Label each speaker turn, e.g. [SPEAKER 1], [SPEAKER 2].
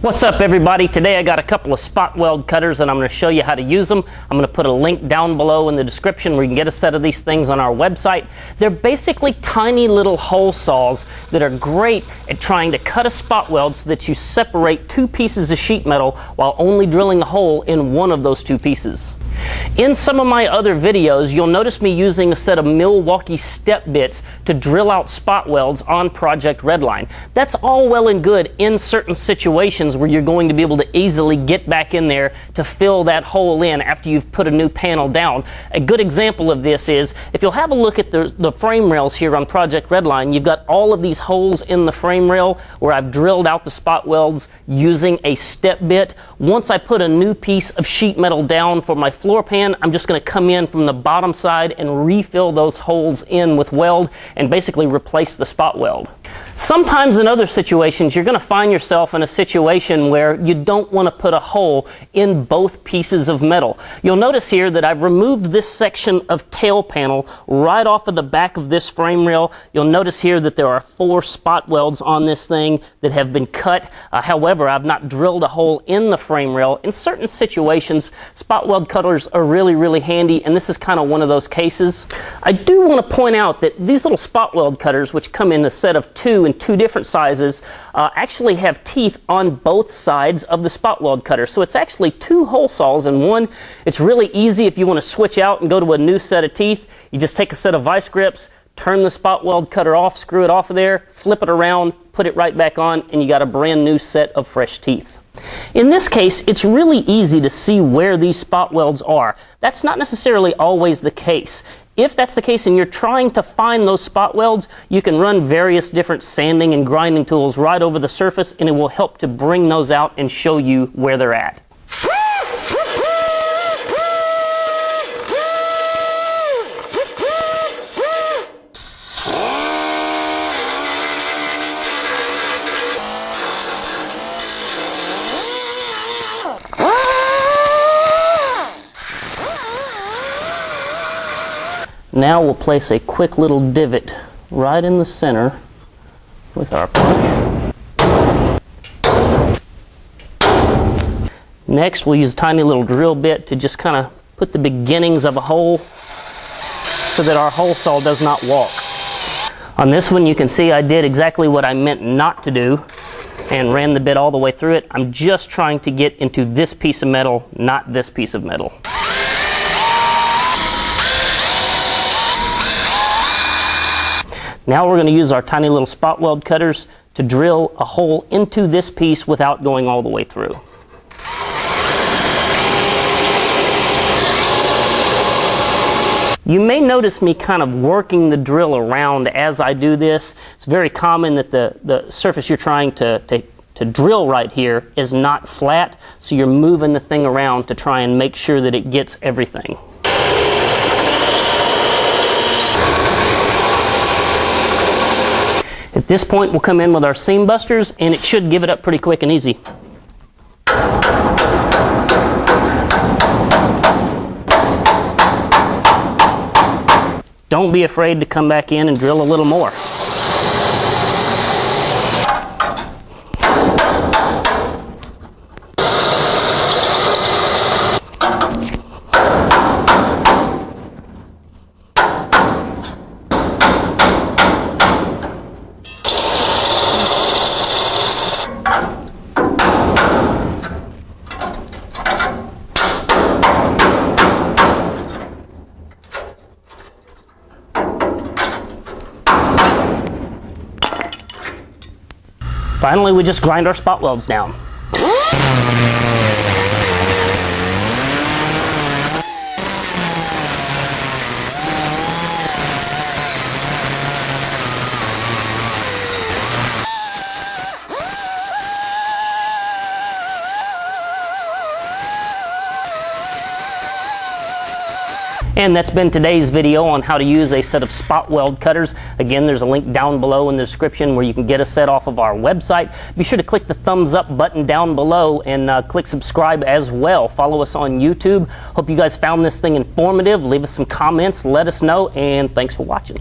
[SPEAKER 1] What's up, everybody? Today I got a couple of spot weld cutters and I'm going to show you how to use them. I'm going to put a link down below in the description where you can get a set of these things on our website. They're basically tiny little hole saws that are great at trying to cut a spot weld so that you separate two pieces of sheet metal while only drilling a hole in one of those two pieces. In some of my other videos, you'll notice me using a set of Milwaukee step bits to drill out spot welds on Project Redline. That's all well and good in certain situations where you're going to be able to easily get back in there to fill that hole in after you've put a new panel down. A good example of this is, if you'll have a look at the frame rails here on Project Redline, you've got all of these holes in the frame rail where I've drilled out the spot welds using a step bit. Once I put a new piece of sheet metal down for my floor pan, I'm just going to come in from the bottom side and refill those holes in with weld and basically replace the spot weld. Sometimes in other situations you're going to find yourself in a situation where you don't want to put a hole in both pieces of metal. You'll notice here that I've removed this section of tail panel right off of the back of this frame rail. You'll notice here that there are 4 spot welds on this thing that have been cut. However, I've not drilled a hole in the frame rail. In certain situations, spot weld cutters are really handy, and this is kind of one of those cases. I do want to point out that these little spot weld cutters, which come in a set of 2 in 2 different sizes, actually have teeth on both sides of the spot weld cutter. So it's actually 2 hole saws in one. It's really easy if you want to switch out and go to a new set of teeth. You just take a set of vice grips, turn the spot weld cutter off, screw it off of there, flip it around, put it right back on, and you got a brand new set of fresh teeth. In this case, it's really easy to see where these spot welds are. That's not necessarily always the case. If that's the case and you're trying to find those spot welds, you can run various different sanding and grinding tools right over the surface, and it will help to bring those out and show you where they're at. Now we'll place a quick little divot right in the center with our punch. Next, we'll use a tiny little drill bit to just kind of put the beginnings of a hole so that our hole saw does not walk. On this one, you can see I did exactly what I meant not to do and ran the bit all the way through it. I'm just trying to get into this piece of metal, not this piece of metal. Now we're going to use our tiny little spot weld cutters to drill a hole into this piece without going all the way through. You may notice me kind of working the drill around as I do this. It's very common that the surface you're trying to drill right here is not flat, so you're moving the thing around to try and make sure that it gets everything. At this point, we'll come in with our seam busters, and it should give it up pretty quick and easy. Don't be afraid to come back in and drill a little more. Finally, we just grind our spot welds down. And that's been today's video on how to use a set of spot weld cutters. Again, there's a link down below in the description where you can get a set off of our website. Be sure to click the thumbs up button down below and click subscribe as well. Follow us on YouTube. Hope you guys found this thing informative. Leave us some comments, let us know, and thanks for watching.